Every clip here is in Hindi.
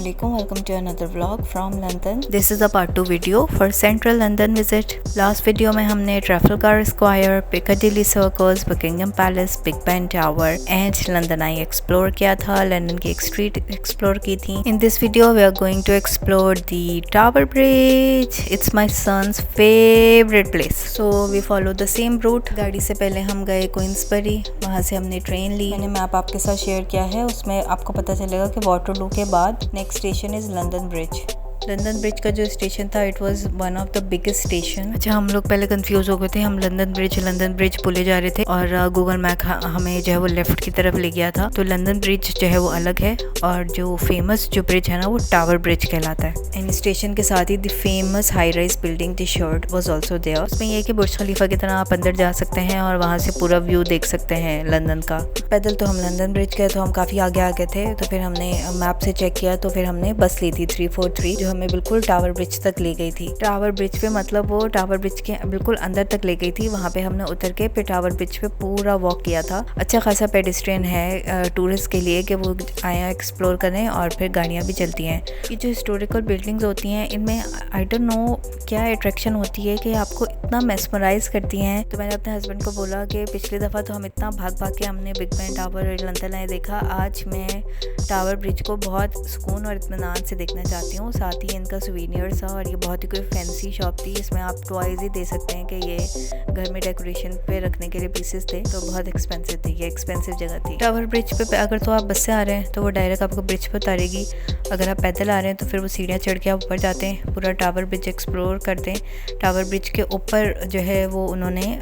Assalamualaikum, welcome to another vlog from London. This is a part 2 video for Central London visit. Last video में हमने Trafalgar Square, Piccadilly Circus, Buckingham Palace, Big Ben Tower and London Eye explore किया था. लंदन की एक street explore की थी. In this video we are going to explore the Tower Bridge. It's my son's favorite place. So we follow the same route. गाड़ी से पहले हम गए क्वींसबरी, वहाँ से हमने ट्रेन ली. मैंने मैप आपके साथ शेयर किया है, उसमें आपको पता चलेगा कि वाटरलू के बाद next station is London bridge. London bridge का जो स्टेशन था it was one of the biggest station. अच्छा, हम लोग पहले कंफ्यूज हो गए थे, हम लंदन ब्रिज बोले जा रहे थे और गूगल मैप हमें जो है वो लेफ्ट की तरफ ले गया था. तो लंदन ब्रिज जो है वो अलग है और जो फेमस जो ब्रिज है ना वो टावर ब्रिज कहलाता है. इन स्टेशन के साथ ही the famous high rise building the Shard was also there. उसमें यह है कि बुर्ज खलीफा की तरह आप अंदर जा सकते हैं और वहाँ से पूरा व्यू देख सकते हैं लंदन का. पैदल तो हम लंदन ब्रिज गए तो हम काफ़ी आगे आ गए थे, तो फिर हमने मैप से चेक किया तो फिर हमने बस ली थी 343 जो हमें बिल्कुल टावर ब्रिज तक ले गई थी. टावर ब्रिज पे मतलब वो टावर ब्रिज के बिल्कुल अंदर तक ले गई थी. वहाँ पे हमने उतर के फिर टावर ब्रिज पे पूरा वॉक किया था. अच्छा खासा पेडिस्ट्रियन है टूरिस्ट के लिए कि वो आया एक्सप्लोर करें और फिर गाड़ियाँ भी चलती हैं. ये जो हिस्टोरिकल बिल्डिंग्स होती हैं इनमें आई डोंट नो क्या अट्रैक्शन होती है कि आपको इतना मेस्मराइज करती हैं. तो मैंने अपने हस्बैंड को बोला कि पिछली दफ़ा तो हम इतना भाग भाग के हमने बिग बैन टावर और लंदन आए देखा, आज मैं टावर ब्रिज को बहुत सुकून और इत्मीनान से देखना चाहती हूँ. साथ ही इनका सुवीनियर्स था और ये बहुत ही कोई फैंसी शॉप थी. इसमें आप टॉयज़ ही दे सकते हैं कि ये घर में डेकोरेशन पे रखने के लिए पीसेस थे. तो बहुत एक्सपेंसिव थी, ये एक्सपेंसिव जगह थी. टावर ब्रिज पे अगर तो आप बस से आ रहे हैं तो वो डायरेक्ट आपको ब्रिज पे उतारेगी. अगर आप पैदल आ रहे हैं तो फिर वो सीढ़ियाँ चढ़ के आप ऊपर जाते हैं, पूरा टावर ब्रिज एक्सप्लोर करते हैं. टावर ब्रिज के ऊपर जो है वो उन्होंने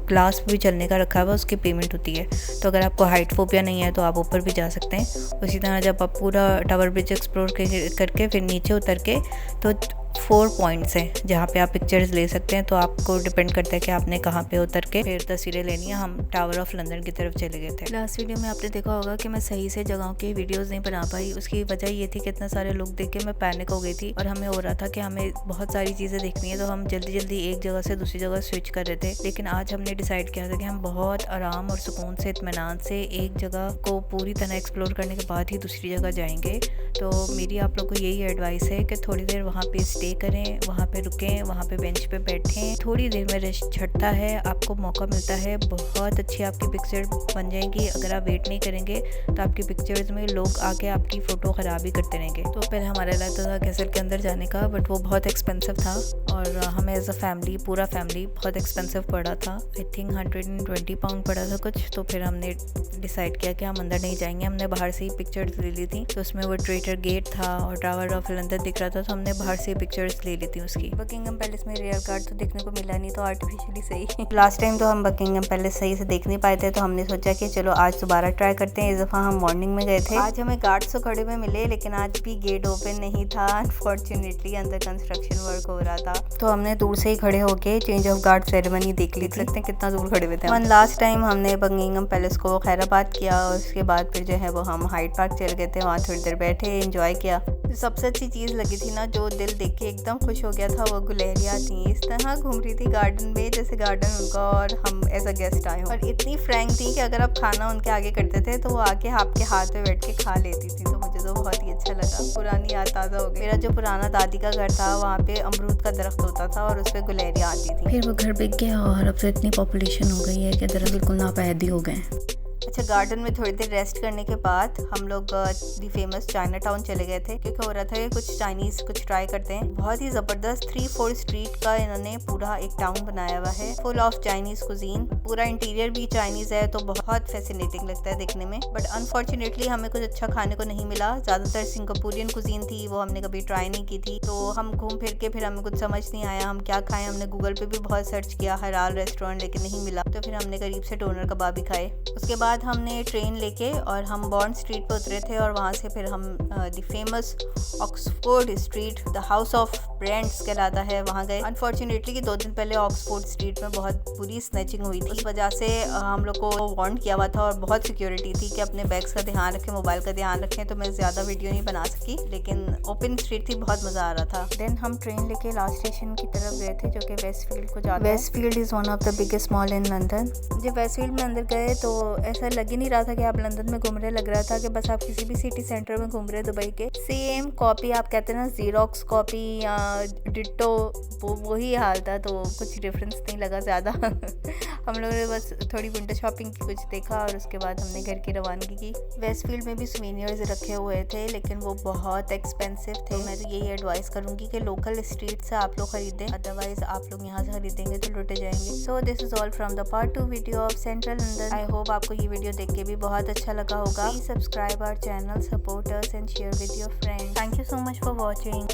ग्लास भी चलने का रखा हुआ, उसकी पेमेंट होती है. तो अगर आपको हाइट फोबिया नहीं है तो आप ऊपर भी जा सकते हैं. उसी तरह जब आप पूरा टावर ब्रिज एक्सप्लोर करके फिर नीचे उतर के तो 4 पॉइंट्स हैं जहाँ पे आप पिक्चर्स ले सकते हैं. तो आपको डिपेंड करता है कि आपने कहाँ पे उतर के फिर तस्वीरें लेनी है. हम टावर ऑफ लंदन की तरफ चले गए थे. लास्ट वीडियो में आपने देखा होगा कि मैं सही से जगहों की वीडियोस नहीं बना पाई. उसकी वजह ये थी कि इतना सारे लोग देख के मैं पैनिक हो गई थी और हमें हो रहा था कि हमें बहुत सारी चीज़ें देखनी है, तो हम जल्दी जल्दी एक जगह से दूसरी जगह स्विच कर रहे थे. लेकिन आज हमने डिसाइड किया था कि हम बहुत आराम और सुकून से इत्मीनान से एक जगह को पूरी तरह एक्सप्लोर करने के बाद ही दूसरी जगह जाएंगे. तो मेरी आप लोग को यही एडवाइस है कि थोड़ी देर वहाँ पे स्टे करें, वहाँ पे रुकें, वहाँ पे बेंच पे बैठें. थोड़ी देर में रश छटता है, आपको मौका मिलता है, बहुत अच्छी आपकी पिक्चर बन जाएंगी. अगर आप वेट नहीं करेंगे तो आपकी पिक्चर्स में लोग आके आपकी फ़ोटो ख़राब ही करते रहेंगे. तो पहले हमारा इरादा था कैसल के अंदर जाने का, बट वो बहुत एक्सपेंसिव था और हमें एज अ फैमिली पूरा फैमिली बहुत एक्सपेंसिव पड़ा था. आई थिंक 120 पाउंड पड़ा था कुछ. तो फिर हमने डिसाइड किया कि हम अंदर नहीं जाएंगे. हमने बाहर से ही पिक्चर्स ले ली थी. तो उसमें वो ट्रेटर गेट था और टावर ऑफ लंदन दिख रहा था, तो हमने बाहर से पिक्चर्स ले ली थी उसकी. बकिंगम पैलेस में रियल कार्ड तो देखने को मिला नहीं, तो आर्टिफिशियली सही. लास्ट टाइम तो हम बकिंगम पैलेस सही से देख नहीं पाए थे, तो हमने सोचा कि चलो आज दोबारा ट्राई करते हैं. इस दफ़ा हम मॉर्निंग में गए थे. आज हमें गार्ड्स तो खड़े हुए मिले लेकिन आज भी गेट ओपन नहीं था. अनफॉर्चुनेटली अंदर कंस्ट्रक्शन वर्क हो रहा था, तो हमने दूर से ही खड़े होके चेंज ऑफ गार्ड सेरेमनी देख ली. सकते हैं कितना दूर खड़े हुए थे. वन लास्ट टाइम हमने बकिंगम पैलेस को खैराबाद किया और उसके बाद फिर जो है वो हम हाइड पार्क चल गए थे. वहाँ थोड़ी देर बैठे, एंजॉय किया. सबसे अच्छी चीज़ लगी थी ना, जो दिल देख के एकदम खुश हो गया था, वो गुलहरियाँ थी. इस तरह घूम रही थी गार्डन में जैसे गार्डन उनका और हम एज अ गेस्ट आए हो. और इतनी फ्रैंक थी कि अगर आप खाना उनके आगे करते थे तो वो आके आपके हाथ में बैठ के खा लेती थी. तो मुझे तो बहुत ही अच्छा लगा, पुरानी याद ताज़ा हो गई. मेरा जो पुराना दादी का घर था वहाँ पे अमरूद का दरख्त होता था और उस पर गुलहरियाँ आती थी. फिर वो घर बिक गया और अब तो इतनी पॉपुलेशन हो गई है कि दरख्त बिल्कुल नापैद ही हो गए. अच्छा, गार्डन में थोड़ी देर रेस्ट करने के बाद हम लोग दी फेमस चाइना टाउन चले गए थे, क्योंकि हो रहा था कि कुछ चाइनीज़ कुछ ट्राई करते हैं. बहुत ही ज़बरदस्त 3-4 स्ट्रीट का इन्होंने पूरा एक टाउन बनाया हुआ है, फुल ऑफ चाइनीज़ कुजीन. पूरा इंटीरियर भी चाइनीज़ है, तो बहुत फैसिनेटिंग लगता है देखने में. बट अनफॉर्चुनेटली हमें कुछ अच्छा खाने को नहीं मिला. ज़्यादातर सिंगापुरियन कुजीन थी, वो हमने कभी ट्राई नहीं की थी. तो हम घूम फिर के फिर हमें कुछ समझ नहीं आया हम क्या खाएं. हमने गूगल पे भी बहुत सर्च किया हलाल रेस्टोरेंट, लेकिन नहीं मिला. तो फिर हमने करीब से डोनर कबाब भी खाए. उसके बाद हमने ट्रेन लेके और हम बॉन्ड स्ट्रीट पे उतरे थे और वहाँ से फिर हम the famous Oxford street, the house of brands कहलाता है, वहाँ गए. अनफॉर्चुनेटली कि 2 दिन पहले ऑक्सफोर्ड स्ट्रीट में बहुत बुरी स्नैचिंग हुई थी. उस वजह से हम लोग को वार्न किया हुआ था और बहुत सिक्योरिटी थी कि अपने बैग्स का ध्यान रखें, मोबाइल का ध्यान रखें, तो मैं ज़्यादा वीडियो नहीं बना सकी, लेकिन ओपन स्ट्रीट थी, बहुत मज़ा आ रहा था। देन हम ट्रेन लेके लास्ट स्टेशन की तरफ गए थे, जो कि वेस्टफील्ड को जाता है। Westfield is one of the biggest mall in London. जब वेस्टफील्ड में अंदर गए तो ऐसा लग ही नहीं रहा था कि आप लंदन में घूम रहे, लग रहा था कि बस आप किसी भी सिटी सेंटर में घूम रहे दुबई के। सेम कॉपी, आप कहते हैं ना जीरोक्स कॉपी या डिट्टो, वही हाल था, तो कुछ डिफरेंस नहीं लगा ज़्यादा। हम लोगों ने बस थोड़ी विंटर शॉपिंग की, कुछ देखा और उसके बाद हमने घर की रवानगी की। वेस्टफील्ड में भी सोवेनियर्स रखे हुए थे, लेकिन वो बहुत एक्सपेंसिव थे। मैं तो यही एडवाइस करूँगी कि लोकल स्ट्रीट से आप लोग खरीदें, अदरवाइज आप लोग यहाँ से खरीदेंगे तो लुटे जाएंगे। So this is all from the part 2 video of central London. I hope आपको ये वीडियो देख के भी बहुत अच्छा लगा होगा। Please subscribe our channel, support us and share with your friends. Thank you so much for watching.